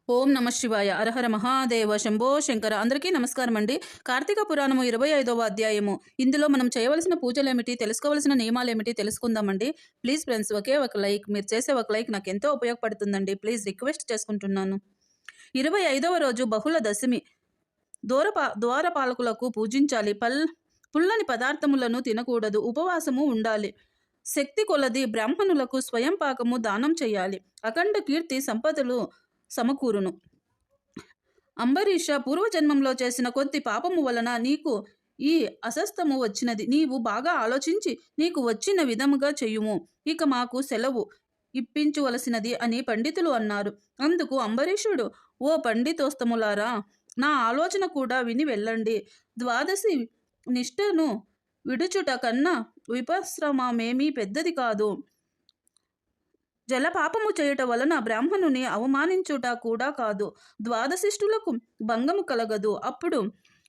ఓం నమ శివాయ. అరహర మహాదేవ శంభో శంకర. అందరికీ నమస్కారం అండి. కార్తీక పురాణము 25వ అధ్యాయము. ఇందులో మనం చేయవలసిన పూజలేమిటి, తెలుసుకోవలసిన నియమాలేమిటి తెలుసుకుందామండి. ప్లీజ్ ఫ్రెండ్స్, ఒకే ఒక లైక్, మీరు చేసే ఒక లైక్ నాకు ఎంతో ఉపయోగపడుతుందండి. ప్లీజ్ రిక్వెస్ట్ చేసుకుంటున్నాను. 25వ రోజు బహుళ దశమి. ద్వారపాలకులకు పూజించాలి. పుల్లని పదార్థములను తినకూడదు. ఉపవాసము ఉండాలి. శక్తి కొలది బ్రాహ్మణులకు స్వయం పాకము దానం చేయాలి. అఖండ కీర్తి సంపదలు సమకూరును. అంబరీష, పూర్వజన్మంలో చేసిన కొద్ది పాపము వలన నీకు ఈ అస్వస్థము వచ్చినది. నీవు బాగా ఆలోచించి నీకు వచ్చిన విధముగా చెయ్యుము. ఇక మాకు సెలవు ఇప్పించవలసినది అని పండితులు అన్నారు. అందుకు అంబరీషుడు, ఓ పండితోస్తములారా, నా ఆలోచన కూడా విని వెళ్ళండి. ద్వాదశి నిష్ఠను విడుచుట కన్నా విపశ్రమమేమీ పెద్దది కాదు. జలపాపము చేయుట వలన బ్రాహ్మణుని అవమానించుట కూడా కాదు. ద్వాదశిష్టులకు భంగము కలగదు. అప్పుడు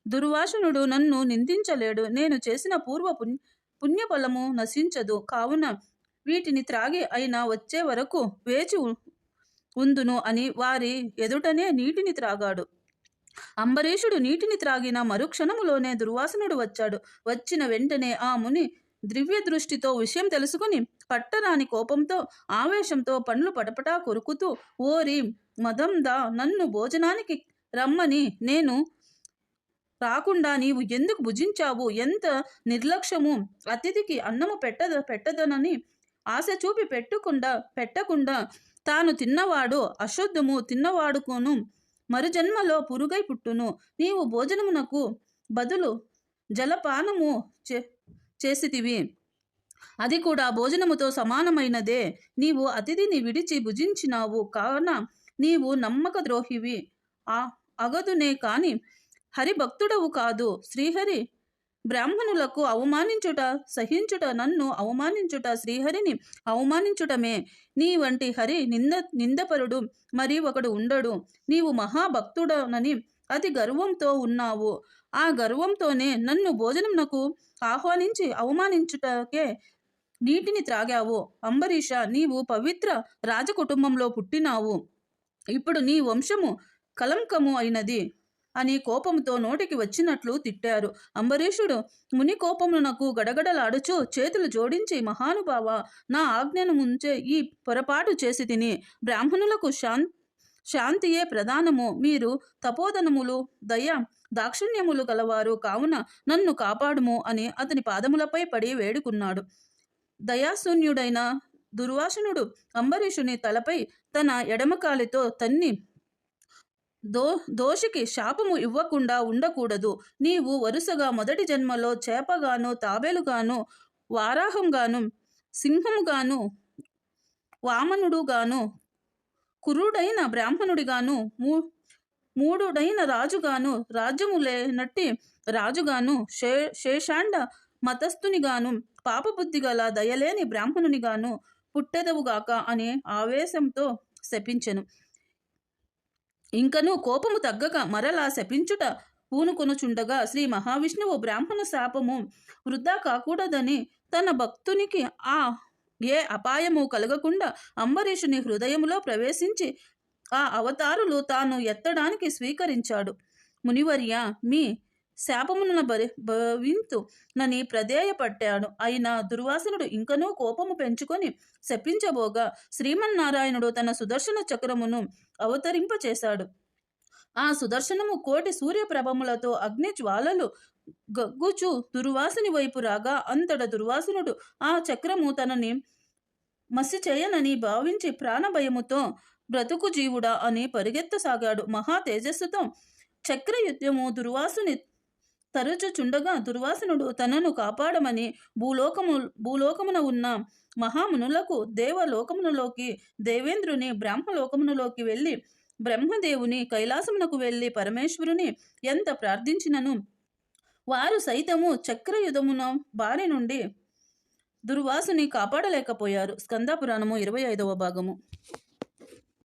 దుర్వాసనుడు నన్ను నిందించలేడు. నేను చేసిన పూర్వ పుణ్యఫలము నశించదు. కావున వీటిని త్రాగి అయినా వచ్చే వరకు వేచి ఉందును అని వారి ఎదుటనే నీటిని త్రాగాడు. అంబరీషుడు నీటిని త్రాగిన మరుక్షణములోనే దుర్వాసనుడు వచ్చాడు. వచ్చిన వెంటనే ఆ ముని దివ్య దృష్టితో విషయం తెలుసుకుని పట్టరాని కోపంతో ఆవేశంతో పండ్లు పటపటా కొరుకుతూ, ఓరి మదందా, నన్ను భోజనానికి రమ్మని నేను రాకుండా నీవు ఎందుకు భుజించావు? ఎంత నిర్లక్ష్యము! అతిథికి అన్నము పెట్టదనని ఆశ చూపి పెట్టకుండా తాను తిన్నవాడు అశుద్ధము, తిన్నవాడుకును మరుజన్మలో పురుగై పుట్టును. నీవు భోజనమునకు బదులు జలపానము చేసితివి. అది కూడా భోజనముతో సమానమైనదే. నీవు అతిథిని విడిచి భుజించినావు కావున నీవు నమ్మక ద్రోహివి అగదునే కాని హరిభక్తుడవు కాదు. శ్రీహరి బ్రాహ్మణులకు అవమానించుట సహించుట, నన్ను అవమానించుట శ్రీహరిని అవమానించుటమే. నీ వంటి హరి నిందపరుడు మరి ఒకడు ఉండడు. నీవు మహాభక్తుడనని అతి గర్వంతో ఉన్నావు. ఆ గర్వంతోనే నన్ను భోజనమునకు ఆహ్వానించి అవమానించుటకే నీటిని త్రాగావు. అంబరీష, నీవు పవిత్ర రాజకుటుంబంలో పుట్టినావు. ఇప్పుడు నీ వంశము కలంకము అయినది అని కోపంతో నోటికి వచ్చినట్లు తిట్టారు. అంబరీషుడు ముని కోపమునకు గడగడలాడుచు చేతులు జోడించి, మహానుభావ, నా ఆజ్ఞను ముంచే ఈ పొరపాటు చేసి తిని. బ్రాహ్మణులకు శాంతియే ప్రధానము. మీరు తపోధనములు దాక్షిణ్యములు గలవారు కావున నన్ను కాపాడుము అని అతని పాదములపై పడి వేడుకున్నాడు. దయాశూన్యుడైన దుర్వాసనుడు అంబరీషుని తలపై తన ఎడమకాలితో తన్ని, దోషికి శాపము ఇవ్వకుండా ఉండకూడదు. నీవు వరుసగా మొదటి జన్మలో చేపగాను, తాబేలుగాను, వారాహంగాను, సింహముగాను, వామనుడుగాను, కురుడైన బ్రాహ్మణుడిగాను, మూడుడైన రాజుగాను, రాజ్యములేనట్టి రాజుగాను, శేషాండ మతస్థునిగాను, పాపబుద్ధి గల దయలేని బ్రాహ్మణునిగాను పుట్టెదవుగాక అని ఆవేశంతో శపించెను. ఇంకను కోపము తగ్గక మరలా శపించుట పూనుకొనుచుండగా శ్రీ మహావిష్ణువు బ్రాహ్మణ శాపము వృద్ధా కాకూడదని తన భక్తునికి ఏ అపాయము కలగకుండా అంబరీషుని హృదయములో ప్రవేశించి ఆ అవతారులు తాను ఎత్తడానికి స్వీకరించాడు. మునివర్య, మీ శాపమున భవింతు నని ప్రధేయపట్టాడు. అయినా దుర్వాసనుడు ఇంకనూ కోపము పెంచుకొని శపించబోగా శ్రీమన్నారాయణుడు తన సుదర్శన చక్రమును అవతరింపచేశాడు. ఆ సుదర్శనము కోటి సూర్యప్రభములతో అగ్ని జ్వాలలు గగ్గుచు దుర్వాసుని వైపు రాగా అంతట దుర్వాసనుడు ఆ చక్రము తనని మసి చేయనని భావించి ప్రాణభయముతో బ్రతుకు జీవుడా అని పరిగెత్తసాగాడు. మహా తేజస్సుతో చక్రయుద్ధము దుర్వాసుని తరుచుచుండగా దుర్వాసనుడు తనను కాపాడమని భూలోకమున ఉన్న మహామునులకు, దేవలోకమునులోకి, దేవేంద్రుని బ్రహ్మలోకమునులోకి వెళ్ళి బ్రహ్మదేవుని కైలాసమునకు వెళ్ళి పరమేశ్వరుని ఎంత ప్రార్థించినను వారు సైతము చక్రయుధమున బారి నుండి దుర్వాసుని కాపాడలేకపోయారు. స్కంద పురాణము 25వ భాగము.